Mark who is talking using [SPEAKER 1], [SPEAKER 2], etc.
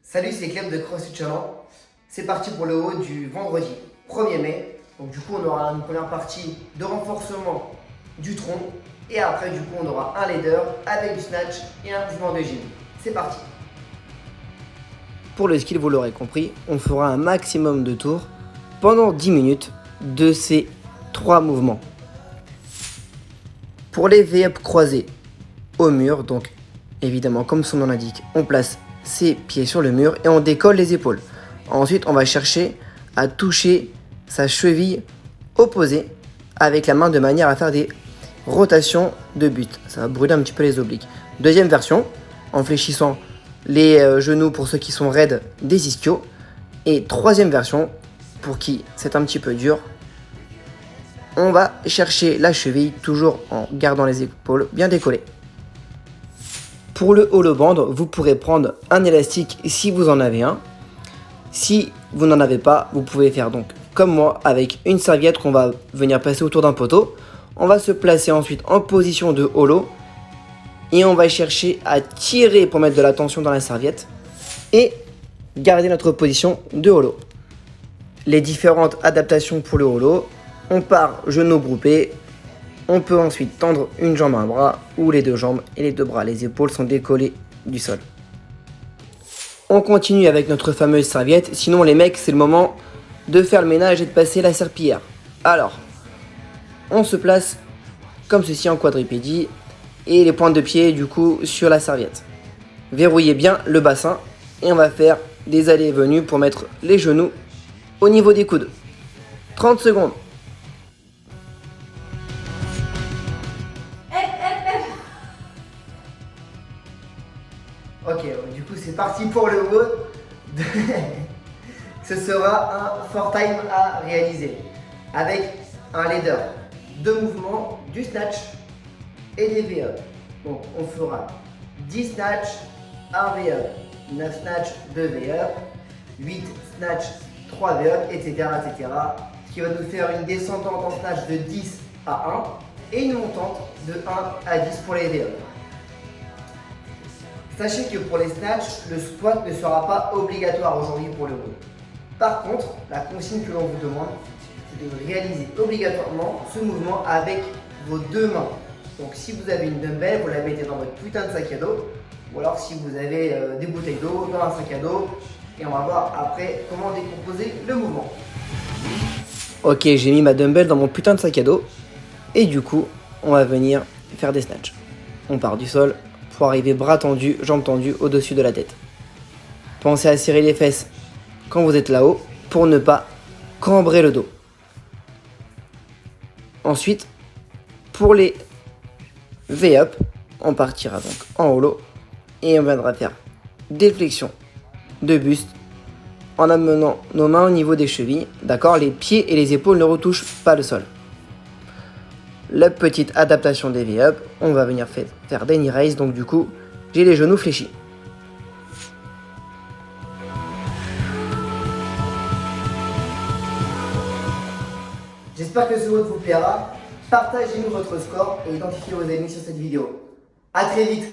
[SPEAKER 1] Salut, c'est Clem de CrossFit Challenge. C'est parti pour le haut du vendredi 1er mai. Donc du coup, on aura une première partie de renforcement du tronc. Et après, du coup, on aura un leader avec du snatch et un mouvement de gym. C'est parti. Pour le skill, vous l'aurez compris, on fera un maximum de tours pendant 10 minutes de ces 3 mouvements. Pour les V-up croisés au mur, donc évidemment, comme son nom l'indique, on place ses pieds sur le mur et on décolle les épaules. Ensuite, on va chercher à toucher sa cheville opposée avec la main de manière à faire des rotations de buste. Ça va brûler un petit peu les obliques. Deuxième version, en fléchissant les genoux pour ceux qui sont raides des ischios. Et troisième version, pour qui c'est un petit peu dur, on va chercher la cheville toujours en gardant les épaules bien décollées. Pour le hollow band, vous pourrez prendre un élastique si vous en avez un. Si vous n'en avez pas, vous pouvez faire donc comme moi avec une serviette qu'on va venir passer autour d'un poteau. On va se placer ensuite en position de hollow et on va chercher à tirer pour mettre de la tension dans la serviette et garder notre position de hollow. Les différentes adaptations pour le hollow, on part genoux groupés. On peut ensuite tendre une jambe à un bras ou les deux jambes et les deux bras. Les épaules sont décollées du sol. On continue avec notre fameuse serviette. Sinon les mecs, c'est le moment de faire le ménage et de passer la serpillière. Alors, on se place comme ceci en quadripédie et les pointes de pied du coup sur la serviette. Verrouillez bien le bassin et on va faire des allées et venues pour mettre les genoux au niveau des coudes. 30 secondes. Ok, du coup c'est parti pour le haut. Ce sera un 4 time à réaliser avec un leader, 2 mouvements, du snatch et des V-up. Donc on fera 10 snatch, 1 V-up, 9 snatch, 2 V-up, 8 snatch, 3 V-up, etc., etc. Ce qui va nous faire une descendante en snatch de 10 à 1 et une montante de 1 à 10 pour les V-up. Sachez que pour les snatchs, le squat ne sera pas obligatoire aujourd'hui pour le haut. Par contre, la consigne que l'on vous demande, c'est de réaliser obligatoirement ce mouvement avec vos deux mains. Donc si vous avez une dumbbell, vous la mettez dans votre putain de sac à dos. Ou alors si vous avez des bouteilles d'eau dans un sac à dos. Et on va voir après comment décomposer le mouvement. Ok, j'ai mis ma dumbbell dans mon putain de sac à dos. Et du coup, on va venir faire des snatchs. On part du sol pour arriver bras tendus, jambes tendues au-dessus de la tête. Pensez à serrer les fesses quand vous êtes là-haut pour ne pas cambrer le dos. Ensuite, pour les V-up, on partira donc en hollow et on viendra faire des flexions de buste en amenant nos mains au niveau des chevilles. D'accord, les pieds et les épaules ne retouchent pas le sol. La petite adaptation des V-up, on va venir faire des knee raise, donc du coup, j'ai les genoux fléchis. J'espère que ce vote vous plaira. Partagez-nous votre score et identifiez vos amis sur cette vidéo. A très vite.